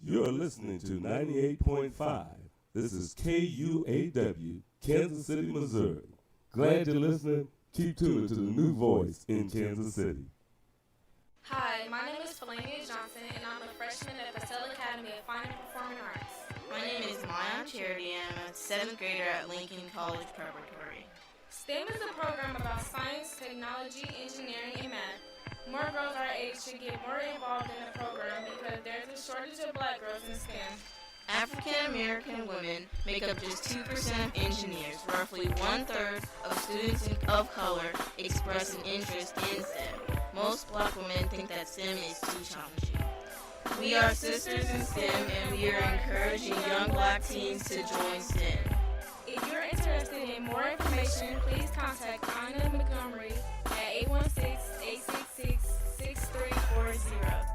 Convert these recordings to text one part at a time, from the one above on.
You're listening to 98.5. This is KUAW, Kansas City, Missouri. Glad you're listening. Keep tuning to the new voice in Kansas City. Hi, my name is Felania Johnson, and I'm a freshman at Purcell Academy of Fine and Performing Arts. My name is Maya Charity, and I'm a 7th grader at Lincoln College Preparatory. STEM is a program about science, technology, engineering, and math. More girls our age should get more involved in the program because there's a shortage of black girls in STEM. African American women make up just 2% of engineers. Roughly 1/3 of students of color express an interest in STEM. Most black women think that STEM is too challenging. We are sisters in STEM, and we are encouraging young black teens to join STEM. If you're interested in more information, please contact Anna Montgomery at 816-866-6340.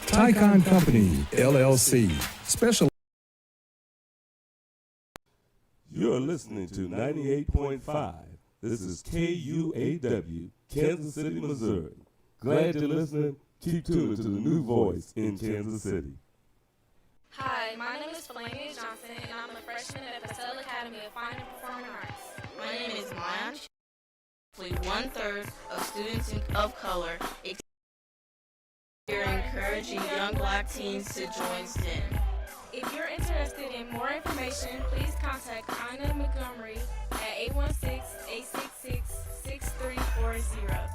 Tyrone Company, LLC, special. You're listening to 98.5. This is KUAW, Kansas City, Missouri. Glad you're listening. Keep tuning to the new voice in Kansas City. Hi, my name is Felania Johnson, and I'm a freshman at Purcell Academy of Fine and Performing Arts. My name is Maya Charity. Roughly 1/3 of students of color we are encouraging young black teens to join STEM. If you're interested in more information, please contact Anna Montgomery at 816-866-6340.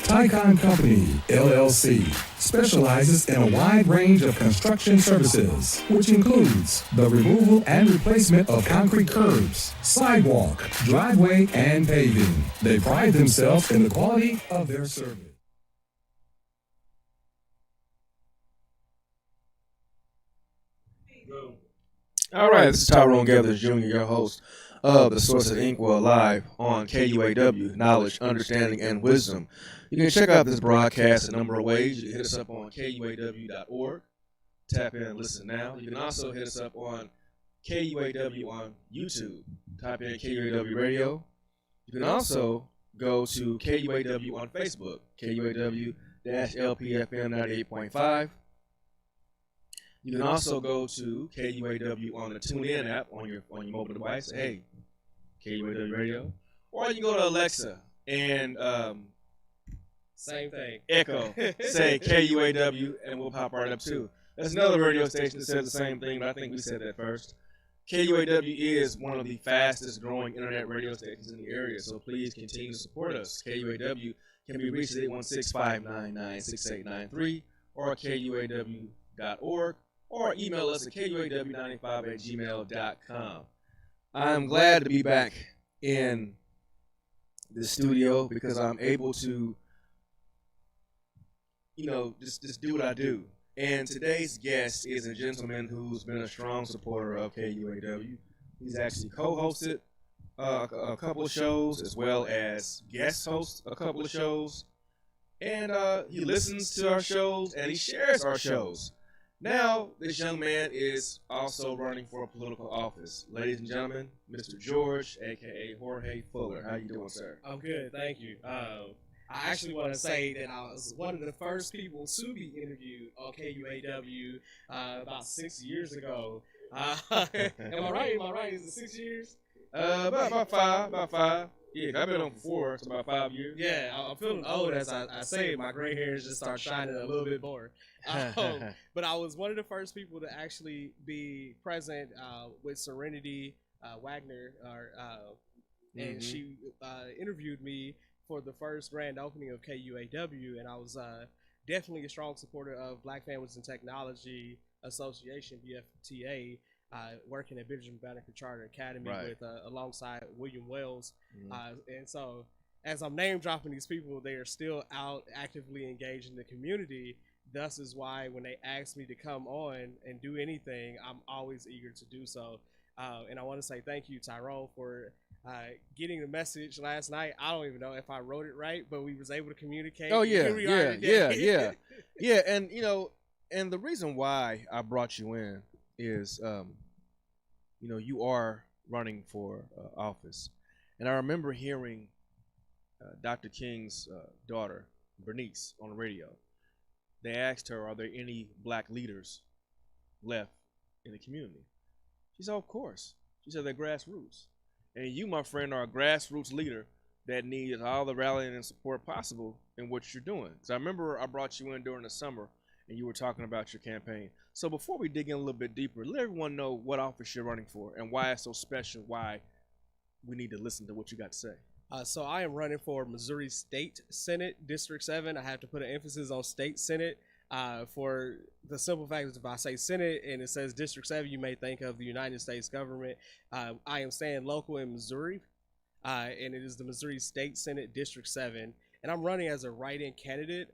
Tyrone Company, LLC, specializes in a wide range of construction services, which includes the removal and replacement of concrete curbs, sidewalk, driveway, and paving. They pride themselves in the quality of their service. All right, this is Tyrone Gethers Jr., your host of The Source of Inkwell live on KUAW, Knowledge, Understanding, and Wisdom. You can check out this broadcast a number of ways. You can hit us up on KUAW.org, tap in and listen now. You can also hit us up on KUAW on YouTube, type in KUAW Radio. You can also go to KUAW on Facebook, KUAW-LPFM 98.5. You can also go to KUAW on the TuneIn app on your mobile device. Hey, KUAW Radio. Or you can go to Alexa and same thing. Echo, say KUAW, and we'll pop right up too. There's another radio station that says the same thing, but I think we said that first. KUAW is one of the fastest growing internet radio stations in the area, so please continue to support us. KUAW can be reached at 816-599-6893 or KUAW.org. or email us at kuaw95@gmail.com. I'm glad to be back in the studio because I'm able to, just do what I do. And today's guest is a gentleman who's been a strong supporter of KUAW. He's actually co-hosted a couple of shows as well as guest host a couple of shows. And he listens to our shows and he shares our shows. Now, this young man is also running for a political office. Ladies and gentlemen, Mr. George, a.k.a. Jorge Fuller. How you doing, sir? I'm good, thank you. I actually want to say that I was one of the first people to be interviewed on KUAW about 6 years ago. Am I right? Is it 6 years? About five. Yeah, I've been on for 4, so about 5 years. Yeah, I'm feeling old as I say it. My gray hairs just start shining a little bit more. But I was one of the first people to actually be present with Serenity Wagner, and she interviewed me for the first grand opening of KUAW, and I was definitely a strong supporter of Black Families in Technology Association, BFTA, working at Benjamin Banneker Charter Academy with alongside William Wells, and so as I'm name dropping these people, they are still out actively engaged in the community. thus is why when they ask me to come on and do anything, I'm always eager to do so. And I want to say thank you, Tyrone, for getting the message last night. I don't even know if I wrote it right, but we was able to communicate. Oh yeah, Here we are today. yeah. And and the reason why I brought you in is, you are running for office, and I remember hearing Dr. King's daughter, Bernice, on the radio. They asked her, "Are there any black leaders left in the community?" She said, "Of course." She said, "They're grassroots." And you, my friend, are a grassroots leader that needs all the rallying and support possible in what you're doing. So I remember I brought you in during the summer, and you were talking about your campaign. So before we dig in a little bit deeper, let everyone know what office you're running for and why it's so special, why we need to listen to what you got to say. So I am running for Missouri State Senate, District 7. I have to put an emphasis on State Senate. For the simple fact that if I say Senate and it says District 7, you may think of the United States government. I am staying local in Missouri, and it is the Missouri State Senate, District 7. And I'm running as a write-in candidate.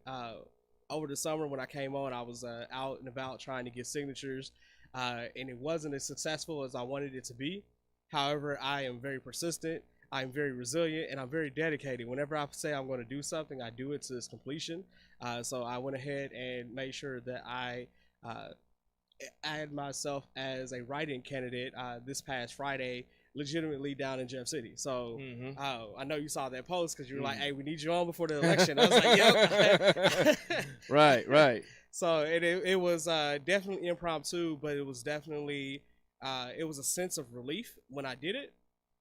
Over the summer when I came on, I was out and about trying to get signatures, and it wasn't as successful as I wanted it to be. However, I am very persistent. I'm very resilient, and I'm very dedicated. Whenever I say I'm going to do something, I do it to its completion. So I went ahead and made sure that I add myself as a write-in candidate this past Friday, legitimately down in Jeff City. So I know you saw that post because you were like, "Hey, we need you on before the election." I was like, "Yep." Right. So it was definitely impromptu, but it was definitely it was a sense of relief when I did it,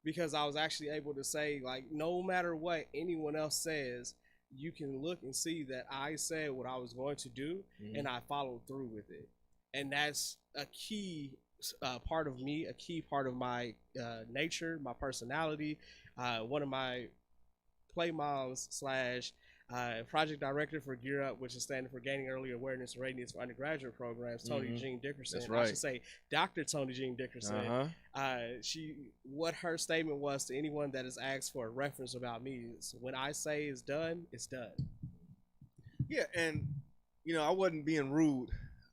because I was actually able to say, like, no matter what anyone else says, you can look and see that I said what I was going to do, and I followed through with it. And that's a key part of me, a key part of my nature, my personality. One of my play moms / project director for Gear Up, which is standing for Gaining Early Awareness and Readiness for Undergraduate Programs, Tony Jean Dickerson. That's right. I should say Dr. Tony Jean Dickerson. What her statement was to anyone that has asked for a reference about me is, when I say it's done, it's done. Yeah, and I wasn't being rude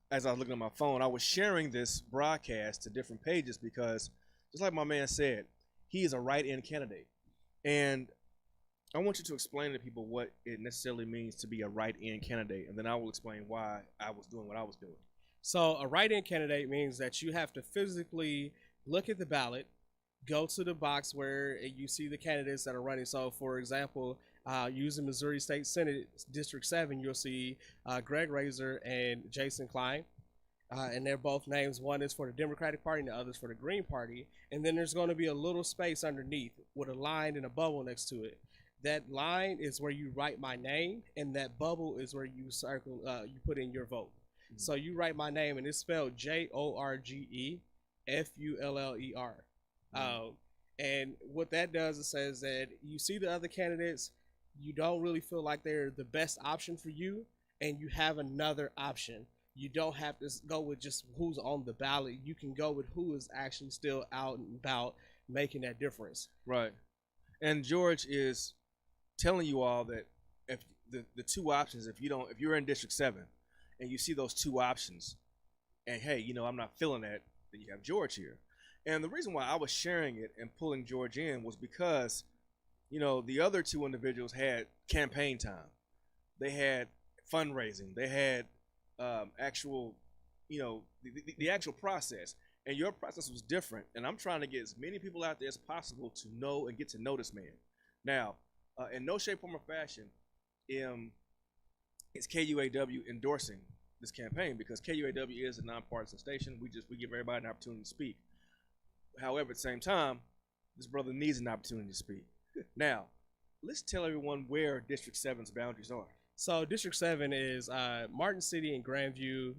as I was looking at my phone. I was sharing this broadcast to different pages because, just like my man said, he is a write-in candidate. And I want you to explain to people what it necessarily means to be a write-in candidate, and then I will explain why I was doing what I was doing. So a write-in candidate means that you have to physically look at the ballot, go to the box where you see the candidates that are running. So, for example, using Missouri State Senate District 7, you'll see Greg Razor and Jason Klein. And they're both names. One is for the Democratic Party and the other is for the Green Party. And then there's going to be a little space underneath with a line and a bubble next to it. That line is where you write my name, and that bubble is where you circle, you put in your vote. So you write my name, and it's spelled JORGEFULLER. And what that does, it says that you see the other candidates, you don't really feel like they're the best option for you, and you have another option. You don't have to go with just who's on the ballot. You can go with who is actually still out and about making that difference. Right. And George is telling you all that if the two options, if you're in District 7 and you see those two options, and hey, I'm not feeling that, then you have George here. And the reason why I was sharing it and pulling George in was because, the other two individuals had campaign time. They had fundraising. They had actual, the actual process. And your process was different. And I'm trying to get as many people out there as possible to know and get to know this man. Now, in no shape, form, or fashion is KUAW endorsing this campaign, because KUAW is a nonpartisan station. We give everybody an opportunity to speak. However, at the same time, this brother needs an opportunity to speak. Now, let's tell everyone where District 7's boundaries are. So District 7 is Martin City and Grandview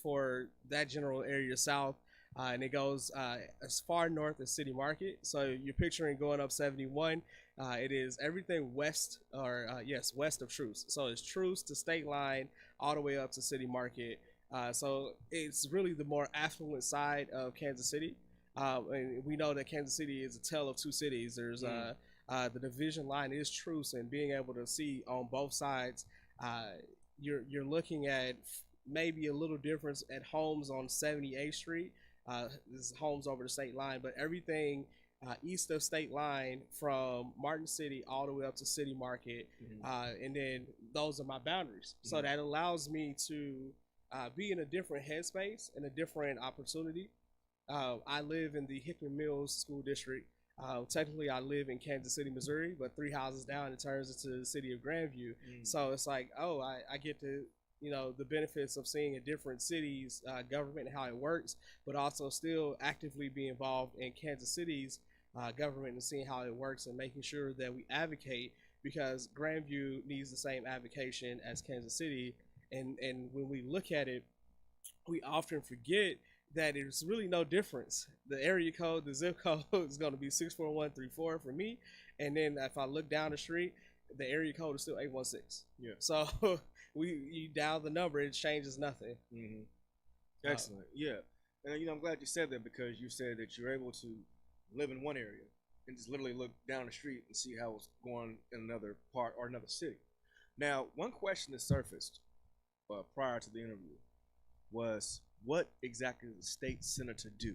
for that general area south. And it goes as far north as City Market. So you're picturing going up 71. It is everything west, west of Truce. So it's Truce to State Line all the way up to City Market. So it's really the more affluent side of Kansas City. And we know that Kansas City is a tale of two cities. There's the division line is Truce, and being able to see on both sides you're looking at maybe a little difference at homes on 78th Street. This is homes over the state line, but everything east of state line from Martin City all the way up to City Market, and then those are my boundaries. So that allows me to be in a different headspace and a different opportunity. I live in the Hickman Mills School District. Technically, I live in Kansas City, Missouri, but 3 houses down, it turns into the city of Grandview. So it's like, oh, I get to, the benefits of seeing a different city's government and how it works, but also still actively be involved in Kansas City's government and seeing how it works and making sure that we advocate, because Grandview needs the same advocation as Kansas City. And when we look at it, we often forget that there's really no difference. The area code, the zip code is going to be 64134 for me, and then if I look down the street, the area code is still 816. Yeah. So you dial the number, it changes nothing. Excellent. Yeah, and I'm glad you said that, because you said that you're able to live in one area and just literally look down the street and see how it's going in another part or another city. Now, one question that surfaced prior to the interview was, what exactly does the state senator do?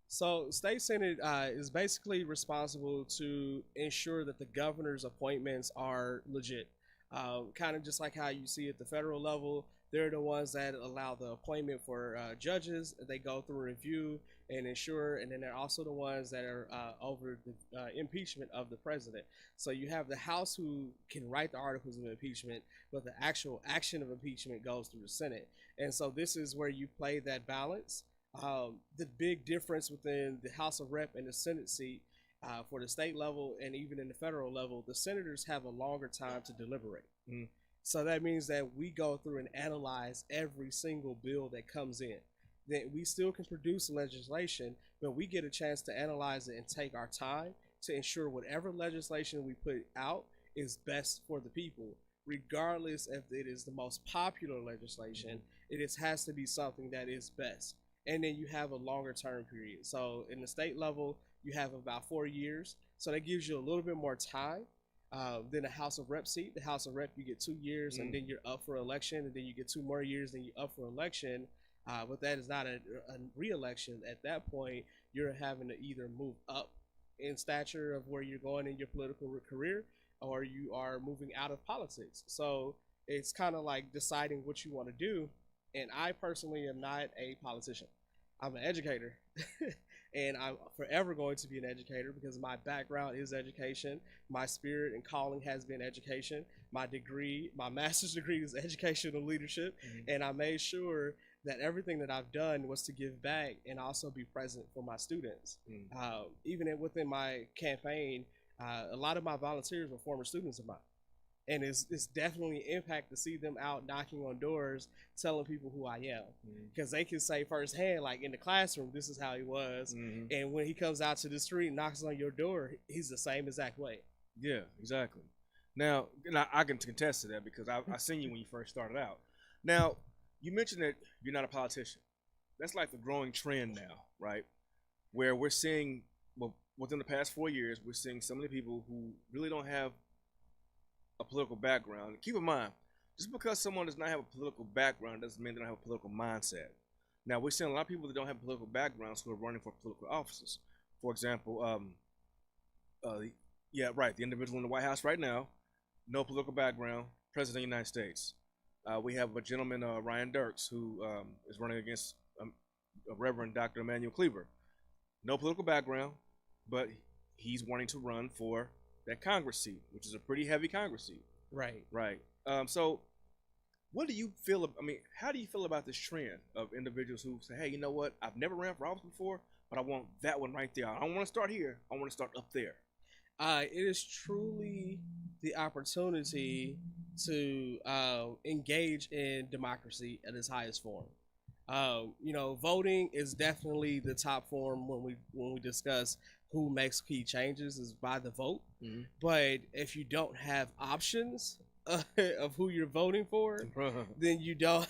So state senate is basically responsible to ensure that the governor's appointments are legit. Kind of just like how you see at the federal level, they're the ones that allow the appointment for judges. They go through review and ensure, and then they're also the ones that are over the impeachment of the president. So you have the House who can write the articles of impeachment, but the actual action of impeachment goes through the Senate. And so this is where you play that balance. The big difference within the House of Rep and the Senate seat for the state level and even in the federal level, the senators have a longer time to deliberate. So that means that we go through and analyze every single bill that comes in. That we still can produce legislation, but we get a chance to analyze it and take our time to ensure whatever legislation we put out is best for the people, regardless if it is the most popular legislation. Has to be something that is best. And then you have a longer term period. So in the state level, you have about 4 years. So that gives you a little bit more time than the House of Rep seat. The House of Rep, you get 2 years, and then you're up for election, and then you get 2 more years, then you're up for election. But that is not a re-election. At that point, you're having to either move up in stature of where you're going in your political career, or you are moving out of politics. So it's kind of like deciding what you want to do. And I personally am not a politician. I'm an educator. And I'm forever going to be an educator because my background is education. My spirit and calling has been education. My degree, my master's degree is educational leadership. And I made sure that everything that I've done was to give back and also be present for my students. Even within my campaign, a lot of my volunteers were former students of mine. And it's definitely an impact to see them out knocking on doors, telling people who I am. Because they can say firsthand, like in the classroom, this is how he was. And when he comes out to the street and knocks on your door, he's the same exact way. Yeah, exactly. Now, and I can contest to that because I seen you when you first started out. Now, you mentioned that you're not a politician. That's like the growing trend now, right? Where we're seeing, well, within the past 4 years, we're seeing so many people who really don't have a political background. Keep in mind, just because someone does not have a political background doesn't mean they don't have a political mindset. Now, we're seeing a lot of people that don't have political backgrounds who are running for political offices. For example, the individual in the White House right now, no political background, President of the United States. We have a gentleman, Ryan Dirks, who is running against Reverend Dr. Emmanuel Cleaver. No political background, but he's wanting to run for that Congress seat, which is a pretty heavy Congress seat. Right. So what do you feel, how do you feel about this trend of individuals who say, hey, you know what, I've never ran for office before, but I want that one right there. I don't want to start here. I want to start up there. It is truly the opportunity to engage in democracy at its highest form. Voting is definitely the top form when we discuss who makes key changes is by the vote. But if you don't have options, of who you're voting for, then you don't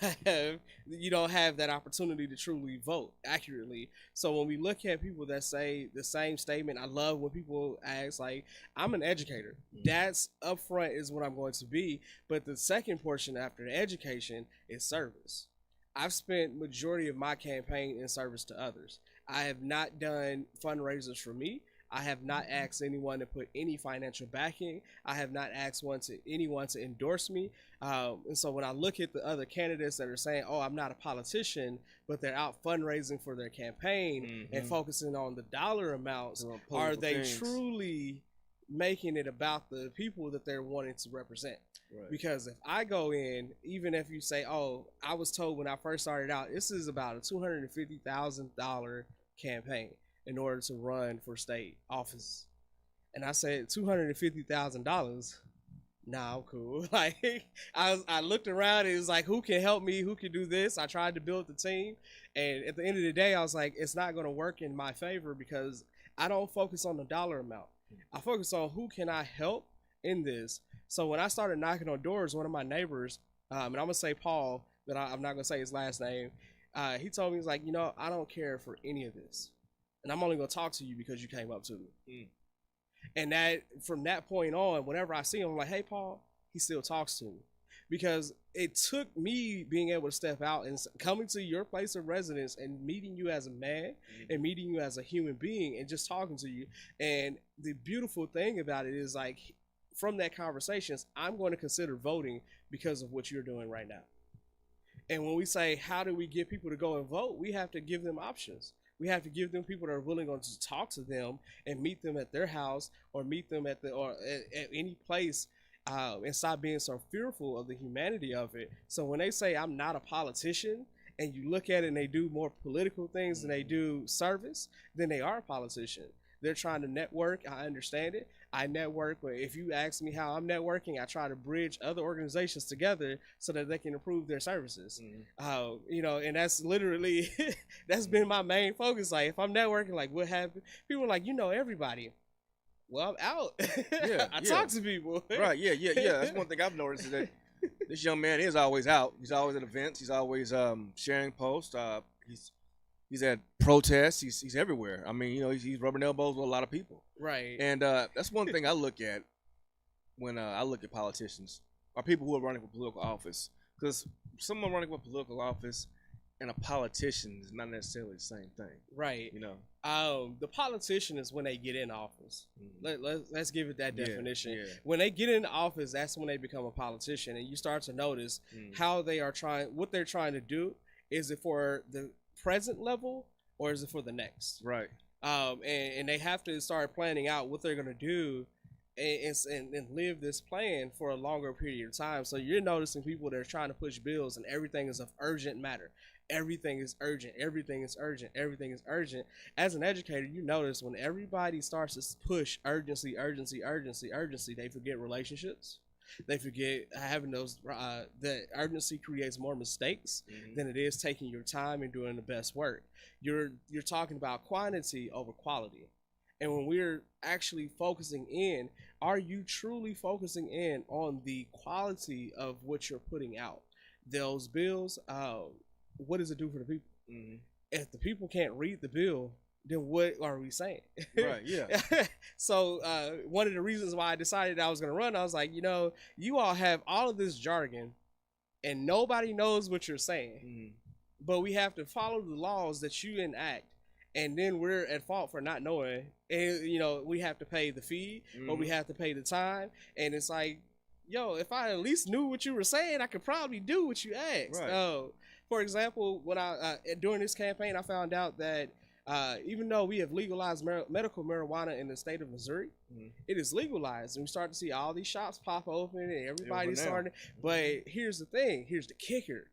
have that opportunity to truly vote accurately. So when we look at people that say the same statement, I love when people ask, like, I'm an educator. That's upfront is what I'm going to be. But the second portion after the education is service. I've spent majority of my campaign in service to others. I have not done fundraisers for me. I have not asked anyone to put any financial backing. I have not asked anyone to endorse me. And so when I look at the other candidates that are saying, oh, I'm not a politician, but they're out fundraising for their campaign and focusing on the dollar amounts, are they truly making it about the people that they're wanting to represent? Right. Because if I go in, even if you say, oh, I was told when I first started out, this is about a $250,000 campaign in order to run for state office. And I said, $250,000? Nah, I'm cool. Like, I looked around and it was like, who can help me? Who can do this? I tried to build the team. And at the end of the day, I was like, it's not going to work in my favor because I don't focus on the dollar amount. I focus on who can I help in this. So when I started knocking on doors, one of my neighbors, and I'm going to say Paul, but I'm not going to say his last name, he told me, he's like, I don't care for any of this. And I'm only going to talk to you because you came up to me. And that from that point on, whenever I see him, I'm like, hey, Paul, he still talks to me. Because it took me being able to step out and coming to your place of residence and meeting you as a man and meeting you as a human being and just talking to you. And the beautiful thing about it is, like, from that conversations, I'm going to consider voting because of what you're doing right now. And when we say, how do we get people to go and vote? We have to give them options. We have to give them people that are willing to talk to them and meet them at their house or meet them at any place, and stop being so fearful of the humanity of it. So when they say I'm not a politician, and you look at it and they do more political things than they do service, then they are a politician. They're trying to network. I understand it. I network. If you ask me how I'm networking, I try to bridge other organizations together so that they can improve their services. And that's literally, that's been my main focus. Like, if I'm networking, like, what happened? People are like, everybody. Well, I'm out. I talk to people. Right, yeah. That's one thing I've noticed is that this young man is always out. He's always at events. He's always sharing posts. He's at protests. He's everywhere. I mean, he's rubbing elbows with a lot of people. Right. And that's one thing I look at when I look at politicians, or people who are running for political office. Because someone running for political office and a politician is not necessarily the same thing. Right. The politician is when they get in office. Let's give it that definition. Yeah. When they get in office, that's when they become a politician. And you start to notice how they are what they're trying to do. Is it for the present level or is it for the next? Right. And they have to start planning out what they're going to do and live this plan for a longer period of time. So you're noticing people that are trying to push bills and everything is of urgent matter. Everything is urgent. Everything is urgent. Everything is urgent. As an educator, you notice when everybody starts to push urgency, they forget relationships. They forget having those, that urgency creates more mistakes than it is taking your time and doing the best work. You're talking about quantity over quality. And when we're actually focusing in, are you truly focusing in on the quality of what you're putting out? Those bills, what does it do for the people? If the people can't read the bill, then what are we saying? Right, yeah. So one of the reasons why I decided I was going to run, I was like, you all have all of this jargon and nobody knows what you're saying. But we have to follow the laws that you enact. And then we're at fault for not knowing. And, we have to pay the fee or we have to pay the time. And it's like, if I at least knew what you were saying, I could probably do what you asked. Right. For example, when during this campaign, I found out that even though we have legalized medical marijuana in the state of Missouri, it is legalized. And we start to see all these shops pop open and everybody's starting. But here's the thing. Here's the kicker.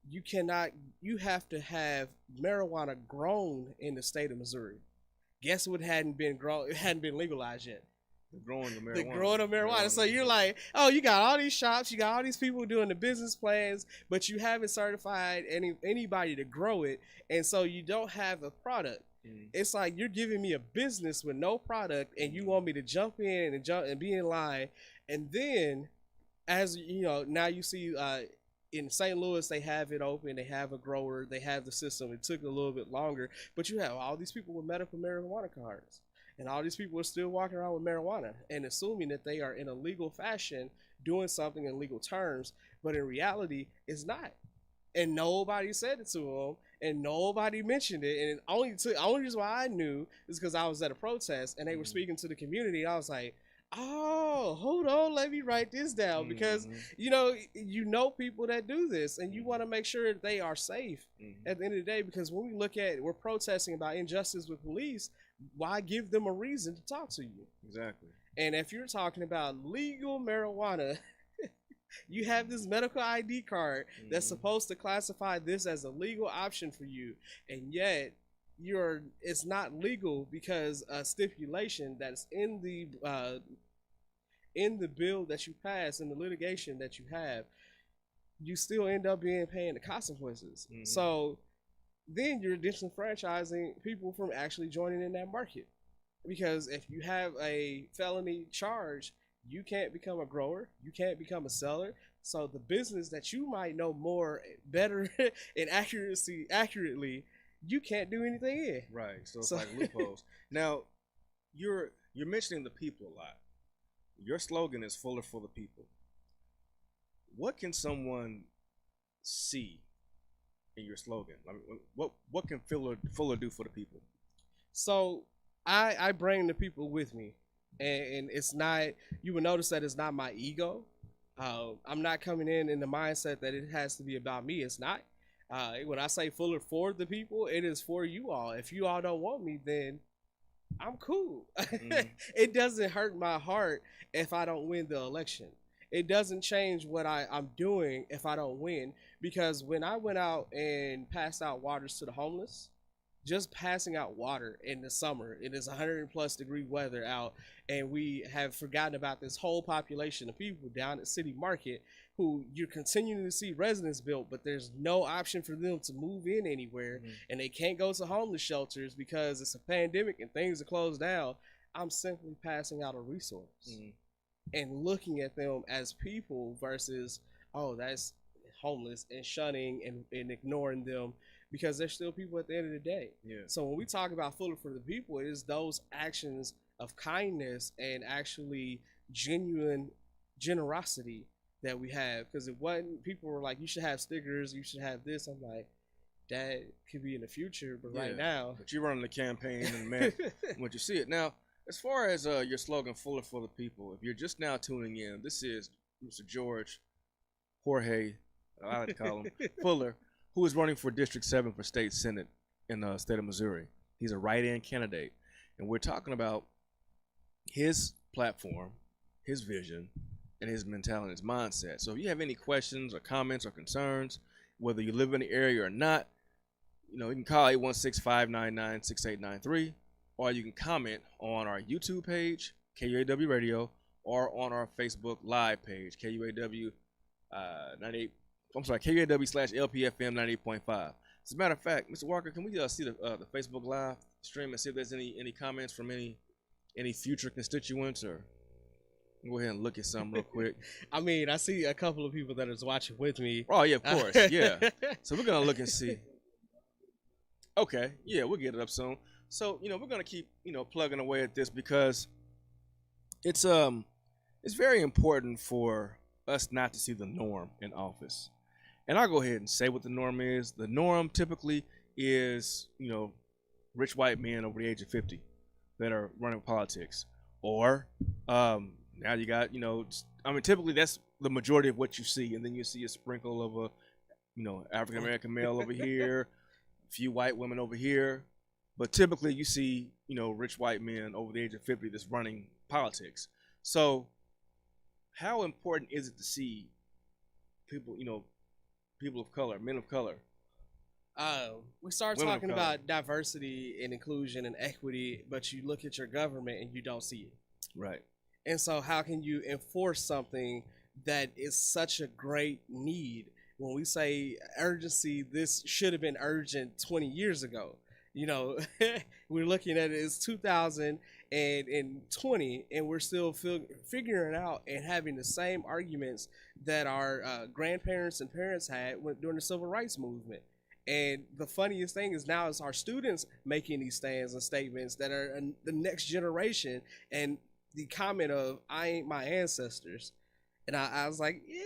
You have to have marijuana grown in the state of Missouri. Guess what hadn't been grown? It hadn't been legalized yet. The growing of marijuana. The growing of marijuana. So you're like, oh, you got all these shops, you got all these people doing the business plans, but you haven't certified anybody to grow it, and so you don't have a product. It's like you're giving me a business with no product, and you want me to jump in and be in line, and then as you know, now you see in St. Louis they have it open, they have a grower, they have the system. It took a little bit longer, but you have all these people with medical marijuana cards, and all these people are still walking around with marijuana and assuming that they are in a legal fashion doing something in legal terms, but in reality, it's not. And nobody said it to them, and nobody mentioned it. And only reason why I knew is because I was at a protest and they were speaking to the community. And I was like, oh, hold on, let me write this down, because you know people that do this, and you want to make sure that they are safe at the end of the day. Because when we're protesting about injustice with police, why give them a reason to talk to you? Exactly. And if you're talking about legal marijuana, you have this medical ID card that's supposed to classify this as a legal option for you, and yet it's not legal because a stipulation that's in the bill that you pass, in the litigation that you have, you still end up paying the consequences. So then you're disenfranchising people from actually joining in that market, because if you have a felony charge, you can't become a grower, you can't become a seller. So the business that you might know better and accurately, you can't do anything in. Right. So it's like loopholes. Now, you're mentioning the people a lot. Your slogan is Fuller for the people. What can someone see in your slogan? I mean, what can Fuller do for the people? So I bring the people with me, and it's not, you will notice that it's not my ego. I'm not coming in the mindset that it has to be about me. It's not. When I say Fuller for the people, it is for you all. If you all don't want me, then I'm cool. It doesn't hurt my heart if I don't win the election. It doesn't change what I'm doing if I don't win, because when I went out and passed out waters to the homeless, just passing out water in the summer, it is 100+ degree weather out, and we have forgotten about this whole population of people down at City Market who you're continuing to see residents built, but there's no option for them to move in anywhere, and they can't go to homeless shelters because it's a pandemic and things are closed down. I'm simply passing out a resource and looking at them as people versus, oh, that's homeless, and shunning and ignoring them, because they're still people at the end of the day. So when we talk about Fuller for the people, it is those actions of kindness and actually genuine generosity that we have. Because it wasn't, people were like, you should have stickers, you should have this. I'm like, that could be in the future, but right now. But you're running the campaign, and man, once you see it. Now, as far as your slogan, Fuller for the people, if you're just now tuning in, this is Mr. George Jorge, I like to call him, Fuller, who is running for District 7 for State Senate in the state of Missouri. He's a write-in candidate, and we're talking about his platform, his vision, and his mentality, his mindset. So if you have any questions or comments or concerns, whether you live in the area or not, you can call 816-599-6893, or you can comment on our YouTube page, KUAW Radio, or on our Facebook Live page, KUAW KUAW/LPFM 98.5. As a matter of fact, Mr. Walker, can we see the Facebook Live stream and see if there's any comments from any future constituents, or go ahead and look at some real quick. I mean, I see a couple of people that is watching with me. Oh yeah, of course, yeah. So we're gonna look and see. Okay, yeah, we'll get it up soon. So we're gonna keep plugging away at this, because it's very important for us not to see the norm in office. And I'll go ahead and say what the norm is. The norm typically is, rich white men over the age of 50 that are running politics. Or now you got, typically that's the majority of what you see. And then you see a sprinkle of a, African-American male over here, a few white women over here. But typically you see, rich white men over the age of 50 that's running politics. So how important is it to see people, people of color, men of color? We start talking about diversity and inclusion and equity, but you look at your government and you don't see it. Right. And so how can you enforce something that is such a great need? When we say urgency, this should have been urgent 20 years ago. We're looking at it as 2000, and in 20, and we're still figuring out and having the same arguments that our grandparents and parents had during the civil rights movement. And the funniest thing is now it's our students making these stands and statements that are the next generation. And the comment of "I ain't my ancestors," and I was like, yeah,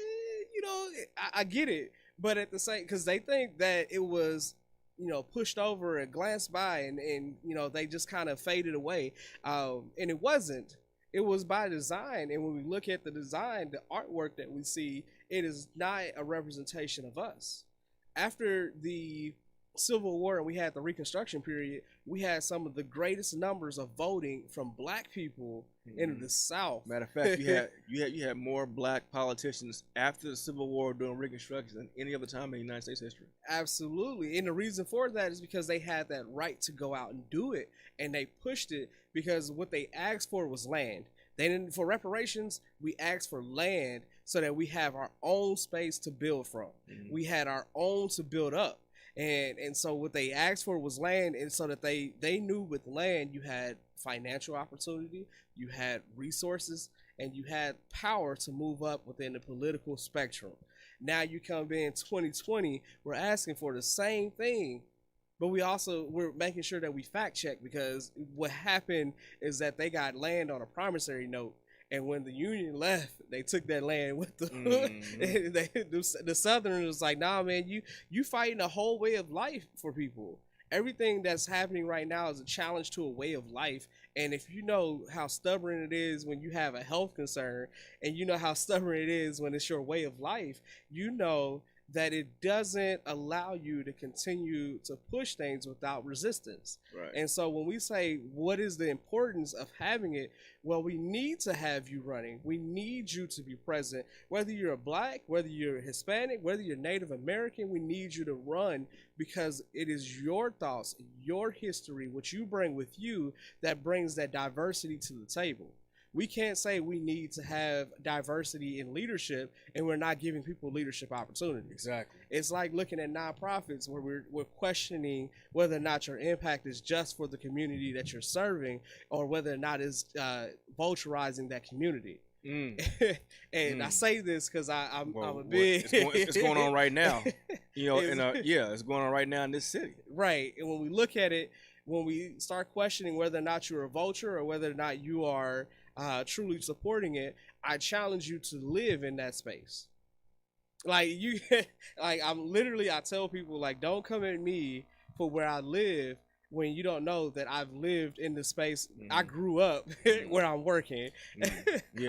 you know, I get it, but at the same, because they think that it was, you know, pushed over and glanced by, and you know, they just kind of faded away, and it wasn't. It was by design, and when we look at the design, the artwork that we see, it is not a representation of us. After the Civil War and we had the Reconstruction period, we had some of the greatest numbers of voting from black people in the South. Matter of fact, you had more black politicians after the Civil War during Reconstruction than any other time in United States history. Absolutely. And the reason for that is because they had that right to go out and do it, and they pushed it because what they asked for was land. They didn't, for reparations, we asked for land so that we have our own space to build from. We had our own to build up. And so what they asked for was land, and so that they knew with land you had financial opportunity, you had resources, and you had power to move up within the political spectrum. Now you come in 2020, we're asking for the same thing, but we're making sure that we fact check, because what happened is that they got land on a promissory note. And when the Union left, they took that land with them. The Southerners was like, nah, man, you fighting a whole way of life for people. Everything that's happening right now is a challenge to a way of life. And if you know how stubborn it is when you have a health concern, and you know how stubborn it is when it's your way of life, you know that it doesn't allow you to continue to push things without resistance. Right. And so when we say, what is the importance of having it? Well, we need to have you running. We need you to be present. Whether you're a black, whether you're Hispanic, whether you're Native American, we need you to run, because it is your thoughts, your history, what you bring with you, that brings that diversity to the table. We can't say we need to have diversity in leadership and we're not giving people leadership opportunities. Exactly. It's like looking at nonprofits where we're questioning whether or not your impact is just for the community that you're serving, or whether or not it's vulturizing that community. And I say this because I'm a big. It's going on right now. You know, it's going on right now in this city. Right. And when we look at it, when we start questioning whether or not you're a vulture or whether or not you are truly supporting it, I challenge you to live in that space. Like I tell people, like, don't come at me for where I live when you don't know that I've lived in the space. I grew up where I'm working.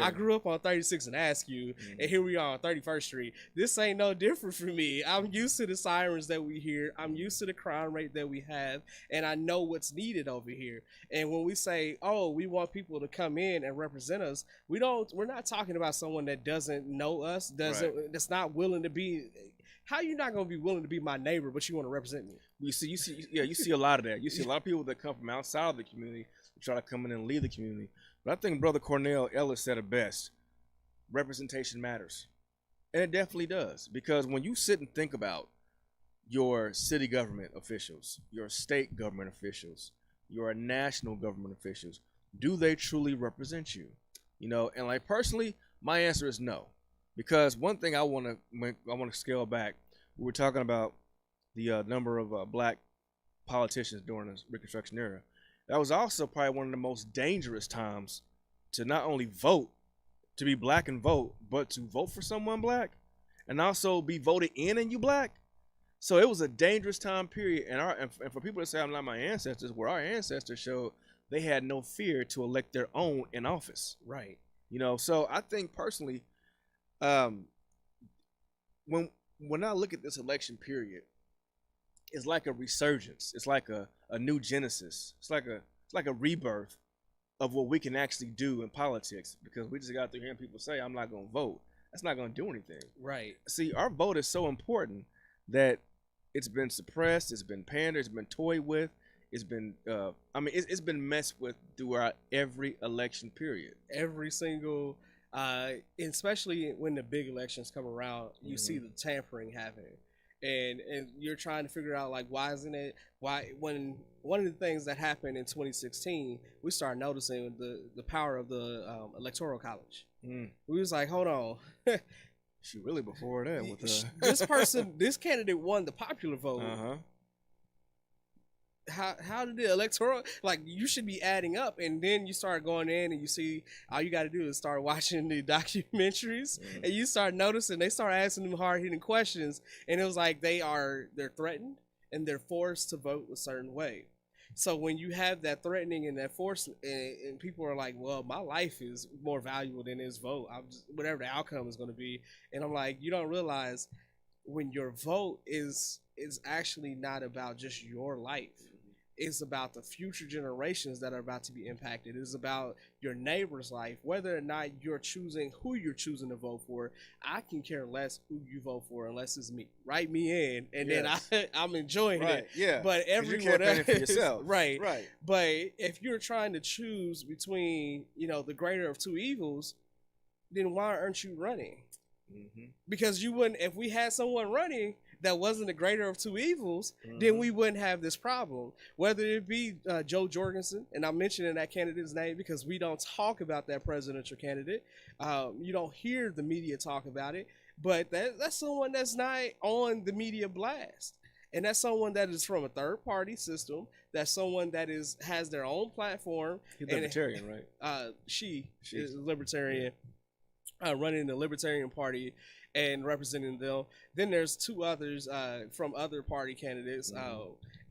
I grew up on 36 and Askew, and here we are on 31st Street. This ain't no different for me. I'm used to the sirens that we hear. I'm used to the crime rate that we have, and I know what's needed over here. And when we say, oh, we want people to come in and represent us, we're not talking about someone that doesn't know us, that's not willing to be. How you not gonna be willing to be my neighbor, but you want to represent me? You see a lot of that. You see a lot of people that come from outside of the community try to come in and lead the community. But I think Brother Cornell Ellis said it best: representation matters, and it definitely does. Because when you sit and think about your city government officials, your state government officials, your national government officials, do they truly represent you? You know, and like personally, my answer is no. Because one thing I want to scale back. We were talking about the number of black politicians during the Reconstruction era. That was also probably one of the most dangerous times to not only vote, to be black and vote, but to vote for someone black, and also be voted in and you black. So it was a dangerous time period. And for people to say I'm not my ancestors, where our ancestors showed they had no fear to elect their own in office. Right. You know. So I think personally, when I look at this election period, it's like a resurgence. It's like a new genesis. It's like a rebirth of what we can actually do in politics, because we just got through hearing people say, I'm not going to vote. That's not going to do anything. Right. See, our vote is so important that it's been suppressed, it's been pandered, it's been toyed with, it's been, it's been messed with throughout every election period. Every single, especially when the big elections come around, you see the tampering happening. and you're trying to figure out like why when one of the things that happened in 2016, we started noticing the power of the electoral college. We was like, hold on. She really before that with this candidate won the popular vote. How did the electoral, like, you should be adding up, and then you start going in and you see all you got to do is start watching the documentaries, and you start noticing they start asking them hard hitting questions, and it was like they're threatened and they're forced to vote a certain way. So when you have that threatening and that force, and people are like, well, my life is more valuable than this vote, whatever the outcome is going to be. And I'm like, you don't realize when your vote is actually not about just your life. It's about the future generations that are about to be impacted. It's about your neighbor's life. Whether or not you're choosing who you're choosing to vote for, I can care less who you vote for unless it's me. Write me in, and then I'm enjoying it. Yeah. But everyone you can't for yourself. Right. But if you're trying to choose between, the greater of two evils, then why aren't you running? Because you wouldn't. If we had someone running that wasn't the greater of two evils, then we wouldn't have this problem. Whether it be Joe Jorgensen, and I'm mentioning that candidate's name because we don't talk about that presidential candidate. You don't hear the media talk about it, but that's someone that's not on the media blast. And that's someone that is from a third-party system. That's someone that has their own platform. He's libertarian, right? She is libertarian, running the Libertarian Party and representing them. Then there's two others from other party candidates.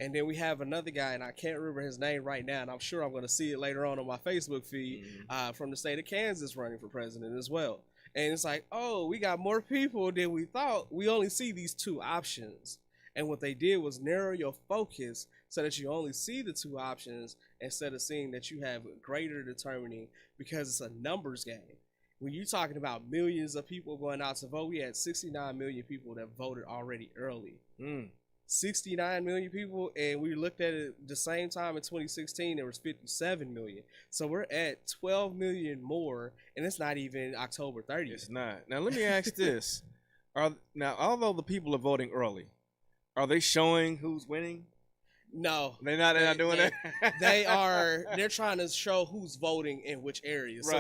And then we have another guy, and I can't remember his name right now, and I'm sure I'm going to see it later on my Facebook feed, from the state of Kansas running for president as well. And it's like, oh, we got more people than we thought. We only see these two options. And what they did was narrow your focus so that you only see the two options instead of seeing that you have greater determining, because it's a numbers game. When you're talking about millions of people going out to vote, we had 69 million people that voted already early. 69 million people, and we looked at it the same time in 2016, there was 57 million. So we're at 12 million more, and it's not even October 30th. It's not. Now, let me ask this. Although the people are voting early, are they showing who's winning? No, they're not doing that. They're trying to show who's voting in which area. So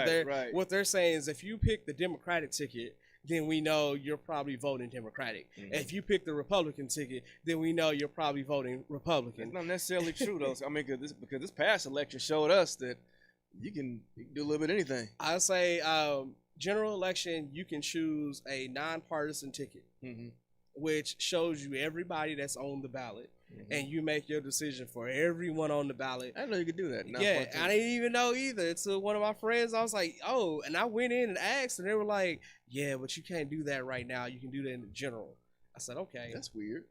what they're saying is, if you pick the Democratic ticket, then we know you're probably voting Democratic. If you pick the Republican ticket, then we know you're probably voting Republican. It's not necessarily true though. I mean, because this past election showed us that you can do a little bit of anything. I say general election, you can choose a nonpartisan ticket, which shows you everybody that's on the ballot. And you make your decision for everyone on the ballot. I didn't know you could do that. Yeah, I didn't even know either. To one of my friends, I was like, oh, and I went in and asked, and they were like, yeah, but you can't do that right now. You can do that in the general. I said, okay. That's weird.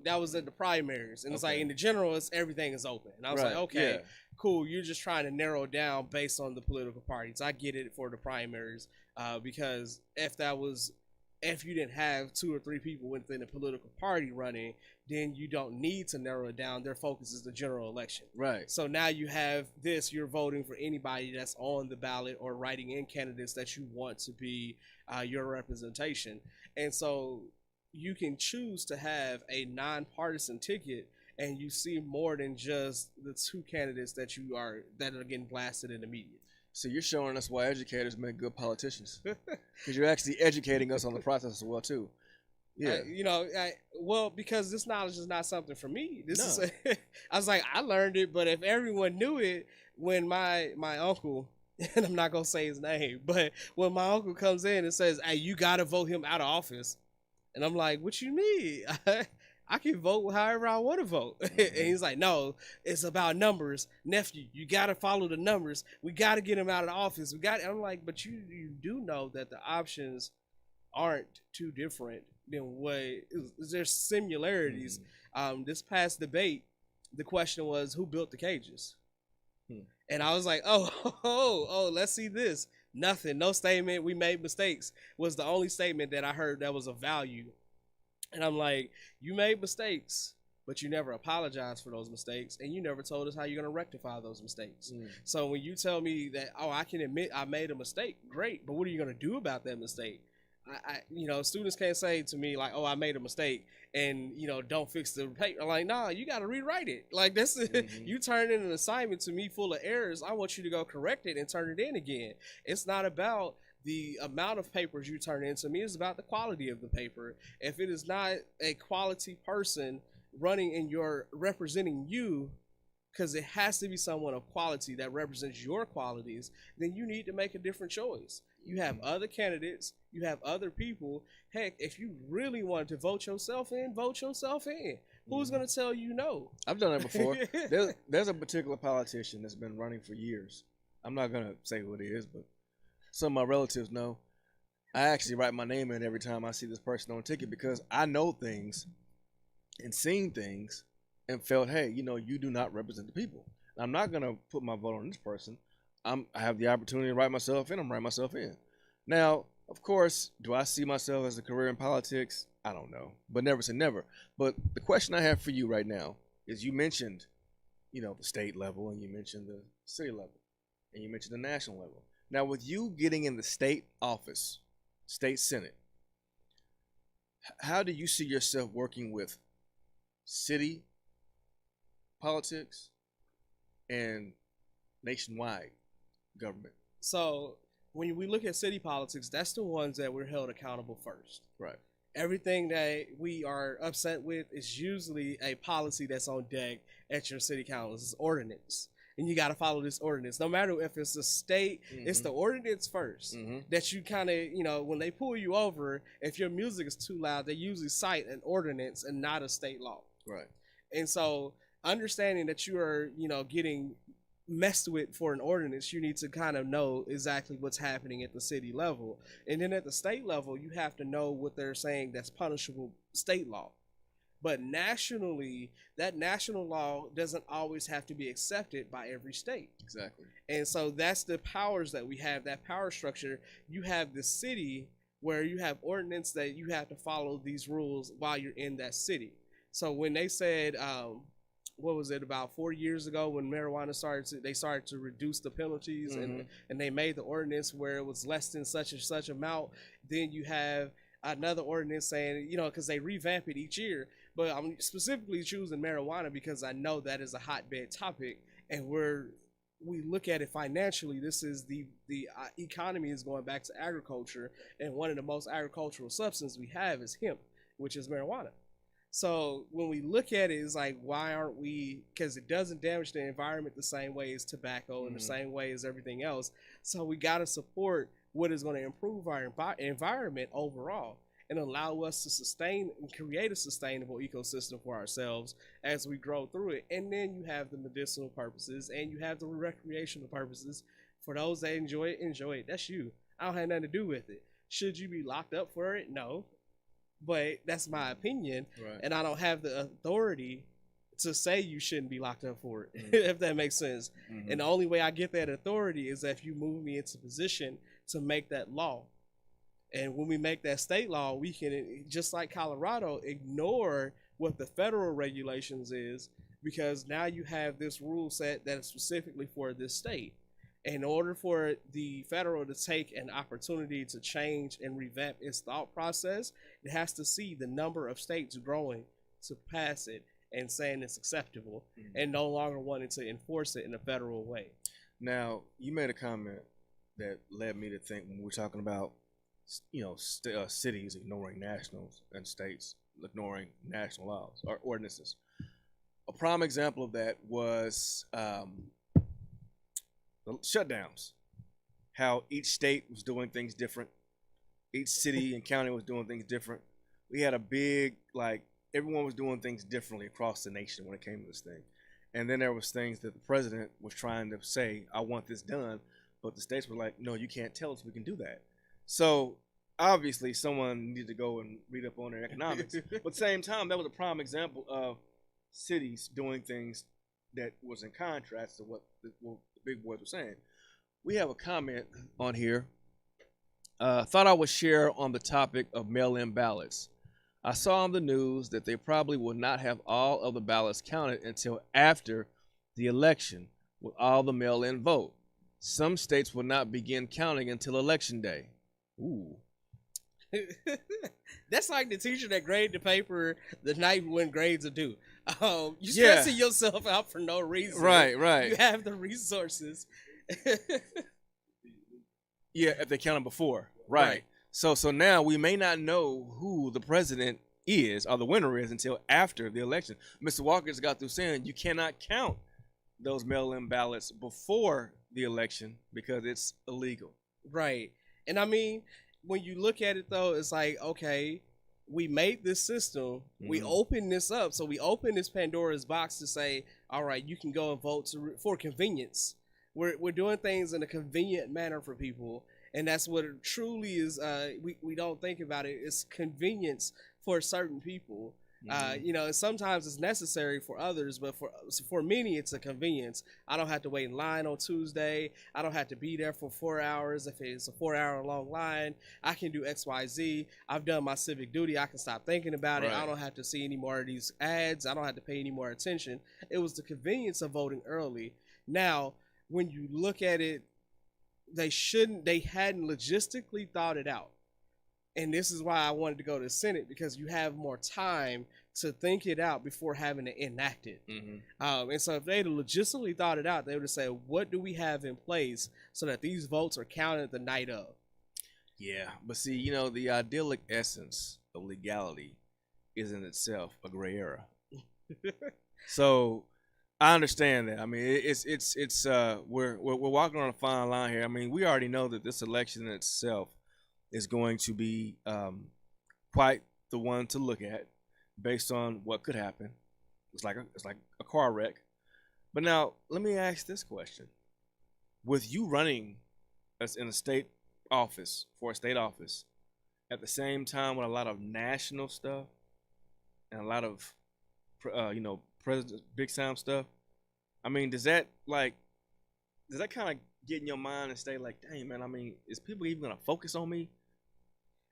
That was at the primaries. And it's like, in the general, everything is open. And I was like, okay, cool. You're just trying to narrow it down based on the political parties. I get it for the primaries, because if you didn't have 2 or 3 people within a political party running, then you don't need to narrow it down. Their focus is the general election. Right. So now you have this, you're voting for anybody that's on the ballot or writing in candidates that you want to be your representation. And so you can choose to have a nonpartisan ticket, and you see more than just the 2 candidates that are getting blasted in the media. So you're showing us why educators make good politicians, because you're actually educating us on the process as well too. Yeah, well, because this knowledge is not something for me. I was like, I learned it, but if everyone knew it, when my uncle, and I'm not gonna say his name, but when my uncle comes in and says, "Hey, you gotta vote him out of office," and I'm like, "What you mean? I can vote however I want to vote." And he's like, "No, it's about numbers, nephew. You got to follow the numbers. We got to get him out of the office. I'm like, but you do know that the options aren't too different than what there's similarities. This past debate, the question was, who built the cages? And I was like, oh, let's see this. Nothing, no statement. We made mistakes was the only statement that I heard that was of value. And I'm like, you made mistakes, but you never apologized for those mistakes, and you never told us how you're going to rectify those mistakes. So when you tell me that, I can admit I made a mistake, great, but what are you going to do about that mistake? students can't say to me like, "Oh, I made a mistake," and don't fix the paper. Like, nah, you got to rewrite it. Like this, you turn in an assignment to me full of errors. I want you to go correct it and turn it in again. It's not about the amount of papers you turn in to me. It's about the quality of the paper. If it is not a quality person running in representing you, because it has to be someone of quality that represents your qualities, then you need to make a different choice. You have other candidates, you have other people. Heck, if you really wanted to vote yourself in, vote yourself in. Who's going to tell you no? I've done it before. There's a particular politician that's been running for years. I'm not going to say who it is, but some of my relatives know. I actually write my name in every time I see this person on a ticket because I know things and seen things and felt, hey, you do not represent the people. I'm not going to put my vote on this person. I have the opportunity to write myself in. I'm writing myself in. Now, of course, do I see myself as a career in politics? I don't know, but never say never. But the question I have for you right now is you mentioned, the state level, and you mentioned the city level, and you mentioned the national level. Now, with you getting in the state office, state senate, how do you see yourself working with city politics and nationwide government? So when we look at city politics, that's the ones that we're held accountable first. Right. Everything that we are upset with is usually a policy that's on deck at your city council. It's ordinance. And you got to follow this ordinance. No matter if it's a state, it's the ordinance first. That you kind of, when they pull you over, if your music is too loud, they usually cite an ordinance and not a state law. Right. And so understanding that you are, getting messed with for an ordinance, you need to kind of know exactly what's happening at the city level. And then at the state level, you have to know what they're saying that's punishable state law. But nationally, that national law doesn't always have to be accepted by every state. Exactly. And so that's the powers that we have, that power structure. You have the city where you have ordinance that you have to follow these rules while you're in that city. So when they said, what was it, about 4 years ago when marijuana they started to reduce the penalties and they made the ordinance where it was less than such and such amount. Then you have another ordinance saying, because they revamp it each year. But I'm specifically choosing marijuana because I know that is a hotbed topic, and we look at it financially. This is the economy is going back to agriculture, and one of the most agricultural substances we have is hemp, which is marijuana. So when we look at it, it's like, why aren't we? Because it doesn't damage the environment the same way as tobacco and the same way as everything else. So we got to support what is going to improve our environment overall and allow us to sustain and create a sustainable ecosystem for ourselves as we grow through it. And then you have the medicinal purposes and you have the recreational purposes. For those that enjoy it. That's you. I don't have nothing to do with it. Should you be locked up for it? No. But that's my opinion. Right. And I don't have the authority to say you shouldn't be locked up for it, if that makes sense. And the only way I get that authority is if you move me into position to make that law. And when we make that state law, we can, just like Colorado, ignore what the federal regulations is, because now you have this rule set that is specifically for this state. In order for the federal to take an opportunity to change and revamp its thought process, it has to see the number of states growing to pass it and saying it's acceptable and no longer wanting to enforce it in a federal way. Now, you made a comment that led me to think, when we're talking about cities ignoring nationals and states ignoring national laws or ordinances. A prime example of that was the shutdowns. How each state was doing things different. Each city and county was doing things different. We had a big, everyone was doing things differently across the nation when it came to this thing. And then there was things that the president was trying to say, I want this done. But the states were like, no, you can't tell us we can do that. So obviously someone needed to go and read up on their economics. But at the same time, that was a prime example of cities doing things that was in contrast to what the big boys were saying. We have a comment on here. Thought I would share on the topic of mail-in ballots. I saw on the news that they probably will not have all of the ballots counted until after the election with all the mail-in vote. Some states will not begin counting until election day. Ooh. That's like the teacher that graded the paper the night when grades are due. You Yeah. stressing yourself out for no reason. Right. You have the resources. Yeah, if they counted before. Right. So now we may not know who the president is or the winner is until after the election. Mr. Walker just got through saying you cannot count those mail-in ballots before the election because it's illegal. Right. And I mean, when you look at it though, it's like, okay, we made this system, we opened this up, so we opened this Pandora's box to say, all right, you can go and vote for convenience. We're doing things in a convenient manner for people, and that's what it truly is. We don't think about it. It's convenience for certain people. You know, and sometimes it's necessary for others, but for many, it's a convenience. I don't have to wait in line on Tuesday. I don't have to be there for 4 hours. If it's a 4-hour long line, I can do X, Y, Z. I've done my civic duty. I can stop thinking about it. I don't have to see any more of these ads. I don't have to pay any more attention. It was the convenience of voting early. Now, when you look at it, they hadn't logistically thought it out. And this is why I wanted to go to the Senate, because you have more time to think it out before having to enact it. And so if they had logistically thought it out, they would have said, what do we have in place so that these votes are counted the night of? Yeah, but see, you know, the idyllic essence of legality is in itself a gray area. So I understand that. I mean, it's we're walking on a fine line here. I mean, we already know that this election in itself is going to be quite the one to look at based on what could happen. It's like a car wreck. But now let me ask this question: with you running as in a state office for a state office at the same time with a lot of national stuff and a lot of president big time stuff, I mean, does that kind of get in your mind and stay like, dang man, I mean, is people even gonna focus on me?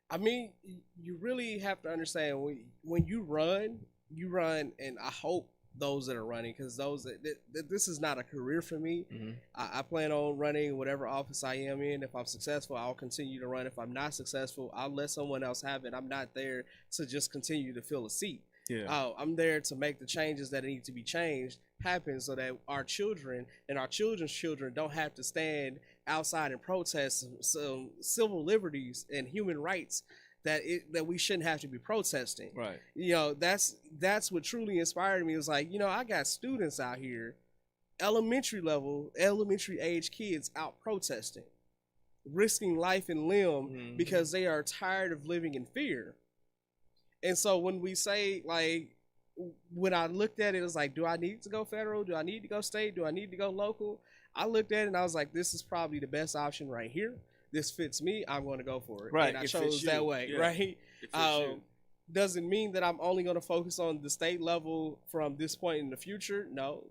I mean, you really have to understand when you run, and I hope those that are running, because this is not a career for me. I plan on running whatever office I am in. If I'm successful, I'll continue to run. If I'm not successful, I'll let someone else have it. I'm not there to just continue to fill a seat. I'm there to make the changes that need to be changed happen so that our children and our children's children don't have to stand outside and protest some civil liberties and human rights that we shouldn't have to be protesting. Right. You know, that's what truly inspired me. It was like, you know, I got students out here, elementary age kids out protesting, risking life and limb because they are tired of living in fear. And so when we say, like, when I looked at it, it was like, do I need to go federal? Do I need to go state? Do I need to go local? I looked at it and I was like, this is probably the best option right here. This fits me. I'm going to go for it. Right. And I chose that way. Yeah. Right. Doesn't mean that I'm only going to focus on the state level from this point in the future. No,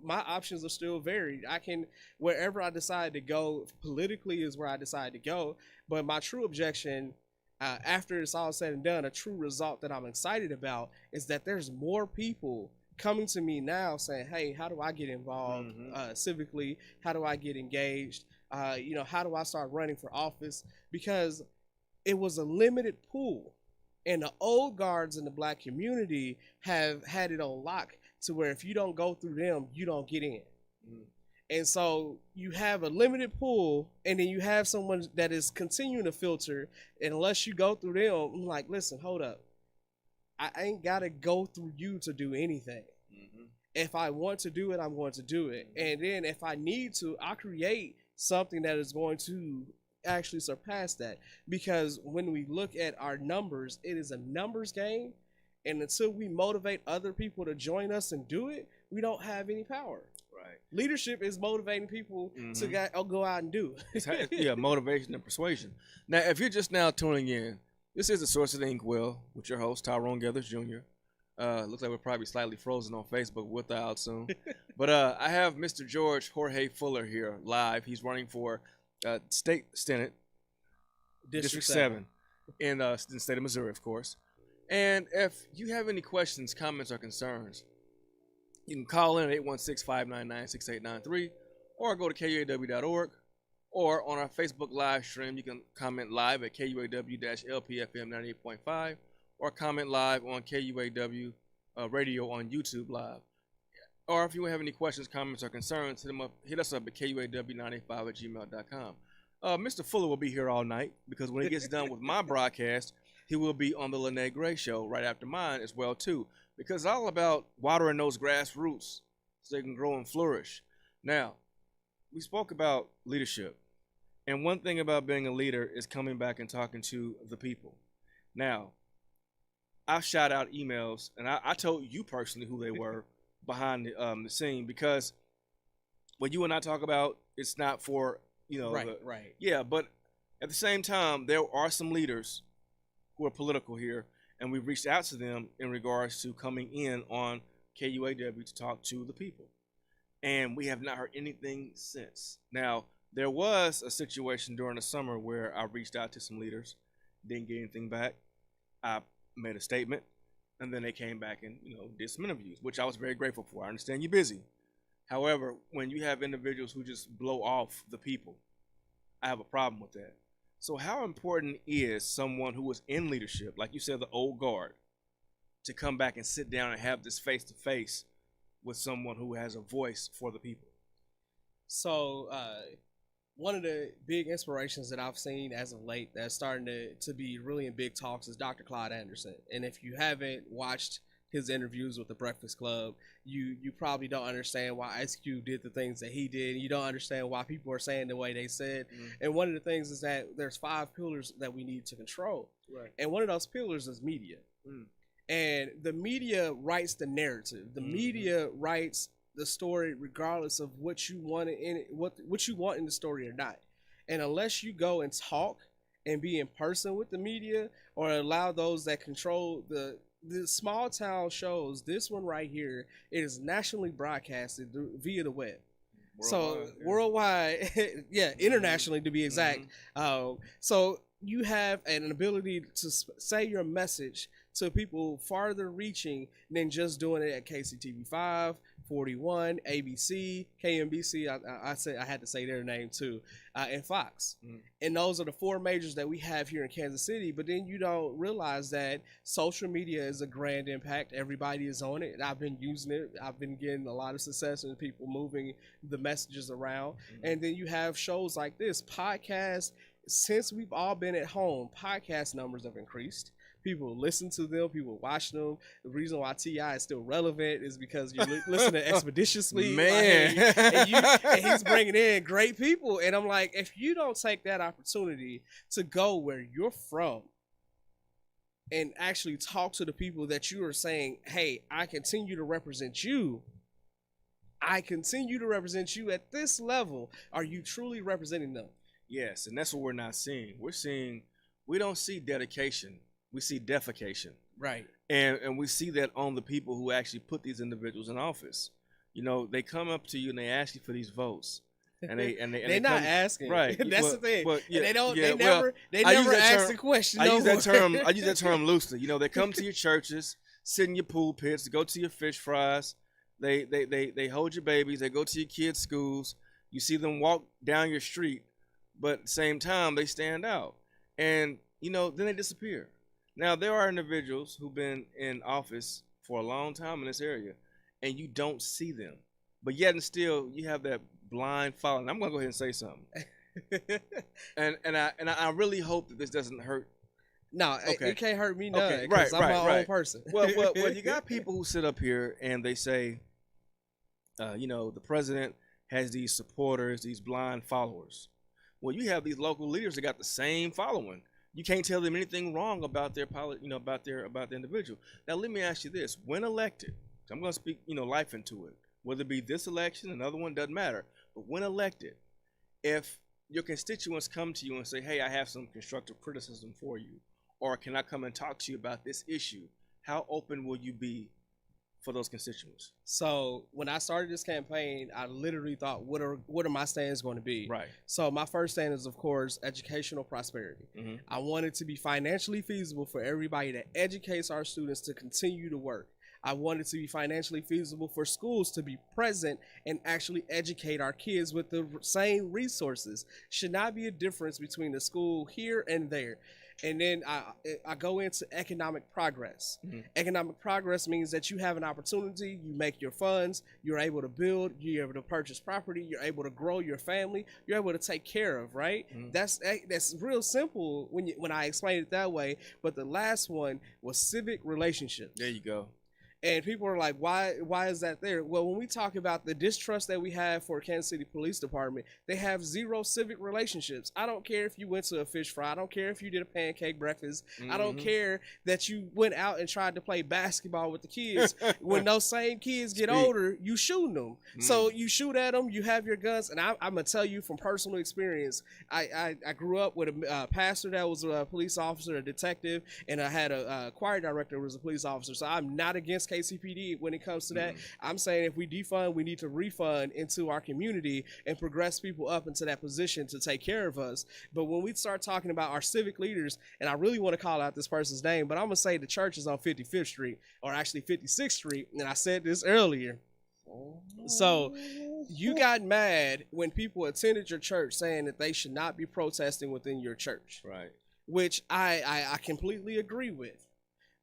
my options are still varied. I can, wherever I decide to go politically is where I decide to go. But my true objection, after it's all said and done, a true result that I'm excited about is that there's more people coming to me now saying, hey, how do I get involved civically? How do I get engaged? How do I start running for office? Because it was a limited pool, and the old guards in the black community have had it on lock to where if you don't go through them, you don't get in. And so you have a limited pool, and then you have someone that is continuing to filter, and unless you go through them, I'm like, listen, hold up. I ain't got to go through you to do anything. If I want to do it, I'm going to do it. And then if I need to, I'll create something that is going to actually surpass that. Because when we look at our numbers, it is a numbers game. And until we motivate other people to join us and do it, we don't have any power. Right. Leadership is motivating people to go out and do it. Yeah, motivation and persuasion. Now, if you're just now tuning in, this is the Source of the Inkwell with your host, Tyrone Gethers Jr. Looks like we're probably slightly frozen on Facebook. We'll thaw out soon. But I have Mr. George Jorge Fuller here live. He's running for State Senate, District 7 in the state of Missouri, of course. And if you have any questions, comments, or concerns, you can call in at 816-599-6893 or go to KUAW.org or on our Facebook live stream. You can comment live at KUAW-LPFM 98.5 or comment live on KUAW radio on YouTube live. Or if you have any questions, comments, or concerns, hit us up at KUAW985@gmail.com. Mr. Fuller will be here all night because when he gets done with my broadcast, he will be on the Lene Gray show right after mine as well too, because it's all about watering those grassroots so they can grow and flourish. Now, we spoke about leadership, and one thing about being a leader is coming back and talking to the people. Now, I shot out emails, and I told you personally who they were behind the scene, because what you and I talk about, it's not for, right. Yeah, but at the same time, there are some leaders who are political here, and we've reached out to them in regards to coming in on KUAW to talk to the people. And we have not heard anything since. Now, there was a situation during the summer where I reached out to some leaders, didn't get anything back. I made a statement, and then they came back and did some interviews, which I was very grateful for. I understand you're busy. However, when you have individuals who just blow off the people, I have a problem with that. So how important is someone who was in leadership, like you said, the old guard, to come back and sit down and have this face-to-face with someone who has a voice for the people? So one of the big inspirations that I've seen as of late that's starting to be really in big talks is Dr. Clyde Anderson. And if you haven't watched his interviews with the Breakfast Club, you probably don't understand why Ice Cube did the things that he did. You don't understand why people are saying the way they said. And one of the things is that there's 5 pillars that we need to control. Right. And one of those pillars is media. And the media writes the narrative. The media writes the story regardless of what you want in it, what you want in the story or not. And unless you go and talk and be in person with the media, or allow those that control the small town shows, this one right here, it is nationally broadcasted via the web. Worldwide, yeah, internationally to be exact. So you have an ability to say your message to people farther reaching than just doing it at KCTV5, 41, ABC, KMBC. I said I had to say their name too, and Fox. And those are the 4 majors that we have here in Kansas City. But then you don't realize that social media is a grand impact. Everybody is on it. I've been using it. I've been getting a lot of success in people moving the messages around. And then you have shows like this, podcasts. Since we've all been at home, podcast numbers have increased. People listen to them. People watch them. The reason why T.I. is still relevant is because you're listening expeditiously. Man. And he's bringing in great people. And I'm like, if you don't take that opportunity to go where you're from and actually talk to the people that you are saying, hey, I continue to represent you. I continue to represent you at this level. Are you truly representing them? Yes, and that's what we're not seeing. We don't see dedication. We see defecation. Right. And we see that on the people who actually put these individuals in office. They come up to you and they ask you for these votes. And they're not asking. Right. That's the thing. Yeah, they don't yeah, they never ask the question. I use that term loosely. They come to your churches, sit in your pool pits, go to your fish fries, they hold your babies, they go to your kids' schools, you see them walk down your street, but at the same time they stand out. And then they disappear. Now, there are individuals who've been in office for a long time in this area, and you don't see them. But yet and still, you have that blind following. I'm going to go ahead and say something. and I really hope that this doesn't hurt. No, okay. It can't hurt me none, okay, because I'm my own person. Well, you got people who sit up here and they say, the president has these supporters, these blind followers. Well, you have these local leaders that got the same following. You can't tell them anything wrong about their about the individual. Now, let me ask you this: when elected, I'm going to speak, life into it. Whether it be this election, another one, doesn't matter. But when elected, if your constituents come to you and say, "Hey, I have some constructive criticism for you," or "Can I come and talk to you about this issue?" How open will you be for those constituents? So when I started this campaign, I literally thought, what are my stands going to be? Right. So my first stand is, of course, educational prosperity. I want it to be financially feasible for everybody that educates our students to continue to work. I want it to be financially feasible for schools to be present and actually educate our kids with the same resources. Should not be a difference between the school here and there. And then I go into economic progress. Economic progress means that you have an opportunity, you make your funds, you're able to build, you're able to purchase property, you're able to grow your family, you're able to take care of, right? That's real simple when I explain it that way. But the last one was civic relationships. There you go. And people are like, why is that there? Well, when we talk about the distrust that we have for Kansas City Police Department, they have zero civic relationships. I don't care if you went to a fish fry. I don't care if you did a pancake breakfast. I don't care that you went out and tried to play basketball with the kids. When those same kids get older, you shooting them. So you shoot at them, you have your guns. And I'm going to tell you from personal experience, I grew up with a pastor that was a police officer, a detective, and I had a choir director who was a police officer. So I'm not against KCPD when it comes to that. I'm saying if we defund, we need to refund into our community and progress people up into that position to take care of us. But when we start talking about our civic leaders, and I really want to call out this person's name, but I'm gonna say the church is on 55th Street, or actually 56th Street, and I said this earlier. So you got mad when people attended your church saying that they should not be protesting within your church, Right. which I completely agree with.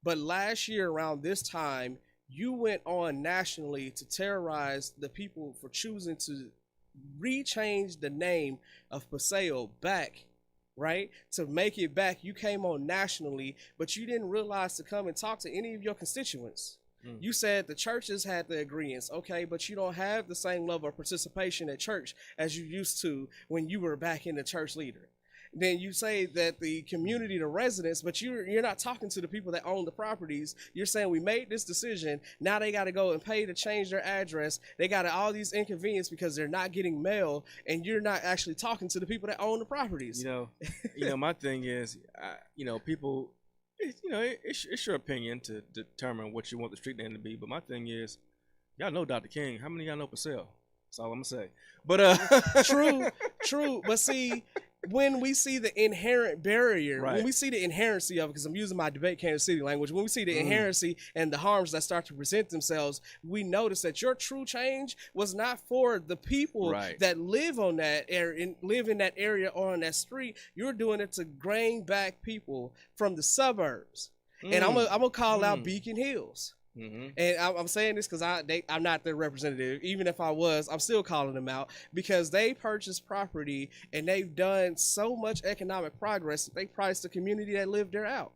But last year around this time, you went on nationally to terrorize the people for choosing to rechange the name of Paseo back, right? To make it back, you came on nationally, but you didn't realize to come and talk to any of your constituents. You said the churches had the agreements, okay, but you don't have the same level of participation at church as you used to when you were back in the church leader. Then you say that the community, the residents, but you're not talking to the people that own the properties. You're saying we made this decision. Now they got to go and pay to change their address. They got all these inconvenience because they're not getting mail, and you're not actually talking to the people that own the properties. You know, my thing is, people, it's your opinion to determine what you want the street name to be. But my thing is, y'all know Dr. King. How many of y'all know Purcell? That's all I'm gonna say. But True. But see, when we see the inherent barrier, Right. when we see the inherency of it, because I'm using my debate Kansas City language, when we see the inherency and the harms that start to present themselves, we notice that your true change was not for the people Right. that live on that area and live in that area or on that street. You're doing it to grain back people from the suburbs. And I'm gonna call out Beacon Hills. And I'm saying this because I'm not their representative. Even if I was, I'm still calling them out because they purchased property and they've done so much economic progress that they priced the community that lived there out.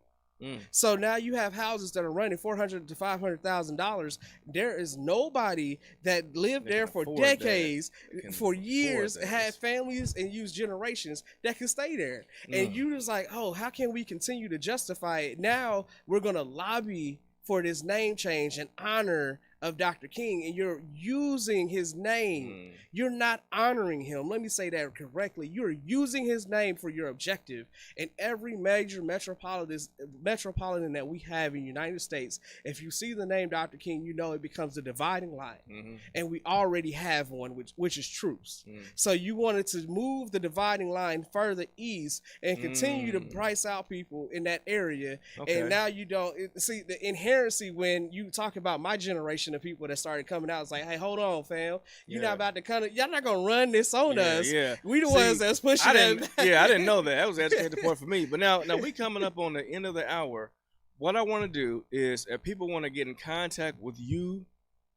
So now you have houses that are running $400,000 to $500,000. There is nobody that lived there for decades, for years, had families and used generations that can stay there. And you just like, oh, how can we continue to justify it? Now we're gonna lobby for this name change in honor of Dr. King, and you're using his name. You're not honoring him. Let me say that correctly. You're using his name for your objective. And every major metropolitan that we have in the United States, if you see the name Dr. King, you know it becomes a dividing line. And we already have one, which is truths. So you wanted to move the dividing line further east and continue to price out people in that area. Okay. And now you don't see the inherency when you talk about my generation of people that started coming out. It's like, hey, hold on, fam. You're not about to come. Y'all not gonna run this on us. We the ones that's pushing it. I didn't know that. That was an educated point for me. But now we coming up on the end of the hour. What I want to do is, if people want to get in contact with you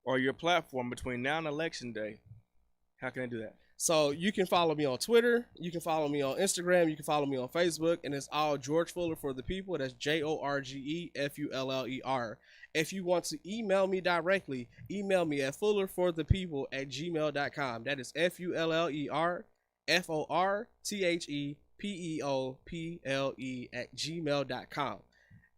or your platform between now and Election Day, how can they do that? So you can follow me on Twitter. You can follow me on Instagram. You can follow me on Facebook. And it's all George Fuller for the People. That's JorgeFuller. If you want to email me directly, email me at fullerforthepeople@gmail.com. That is FullerForthePeople@gmail.com.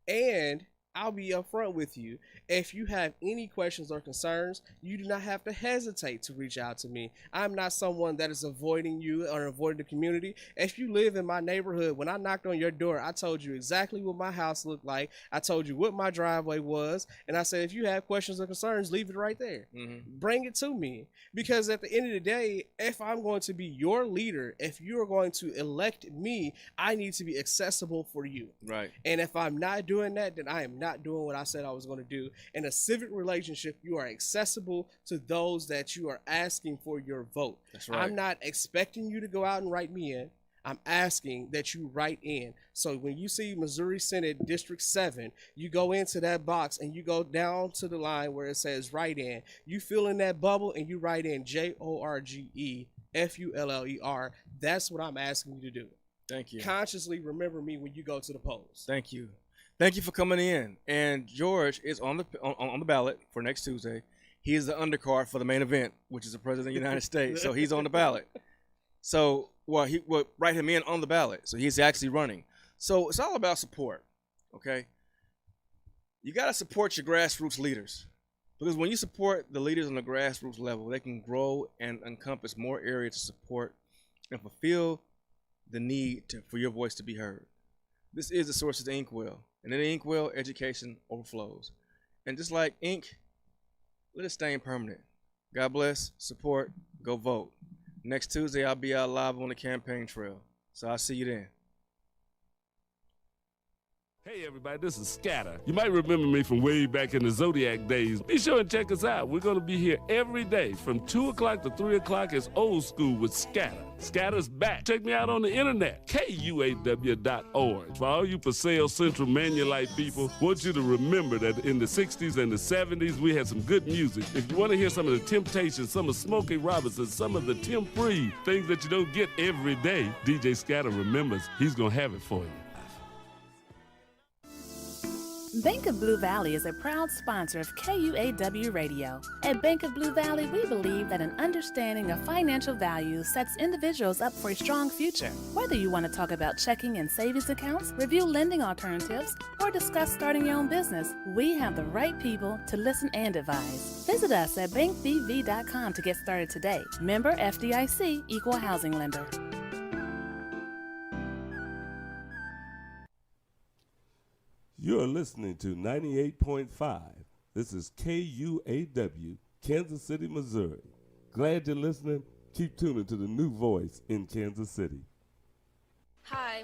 And I'll be upfront with you. If you have any questions or concerns, you do not have to hesitate to reach out to me. I'm not someone that is avoiding you or avoiding the community. If you live in my neighborhood, when I knocked on your door, I told you exactly what my house looked like. I told you what my driveway was. And I said, if you have questions or concerns, leave it right there. Bring it to me. Because at the end of the day, if I'm going to be your leader, if you're going to elect me, I need to be accessible for you. Right. And if I'm not doing that, then I am not doing what I said I was going to do. In a civic relationship, you are accessible to those that you are asking for your vote. That's right. I'm not expecting you to go out and write me in. I'm asking that you write in. So when you see Missouri Senate District 7, you go into that box and you go down to the line where it says write in. You fill in that bubble and you write in JORGEFULLER. That's what I'm asking you to do. Thank you. Consciously remember me when you go to the polls. Thank you. Thank you for coming in. And George is on the ballot for next Tuesday. He is the undercard for the main event, which is the President of the United States. So he's on the ballot. So he will write him in on the ballot. So he's actually running. So it's all about support. Okay. You got to support your grassroots leaders, because when you support the leaders on the grassroots level, they can grow and encompass more areas to support and fulfill the need for your voice to be heard. This is the source of the Inkwell, and in the Inkwell, education overflows. And just like ink, let it stay permanent. God bless, support, go vote. Next Tuesday, I'll be out live on the campaign trail. So I'll see you then. Hey everybody, this is Scatter. You might remember me from way back in the Zodiac days. Be sure and check us out. We're going to be here every day from 2 o'clock to 3 o'clock. It's old school with Scatter. Scatter's back. Check me out on the internet, KUAW.org. For all you Paseo Central Manulite people, want you to remember that in the 60s and the 70s, we had some good music. If you want to hear some of the Temptations, some of Smokey Robinson, some of the Tim Free, things that you don't get every day, DJ Scatter remembers he's going to have it for you. Bank of Blue Valley is a proud sponsor of KUAW Radio. At Bank of Blue Valley, we believe that an understanding of financial values sets individuals up for a strong future. Whether you want to talk about checking and savings accounts, review lending alternatives, or discuss starting your own business, we have the right people to listen and advise. Visit us at bankbv.com to get started today. Member FDIC, Equal Housing Lender. You're listening to 98.5. This is KUAW, Kansas City, Missouri. Glad you're listening. Keep tuning to the new voice in Kansas City. Hi,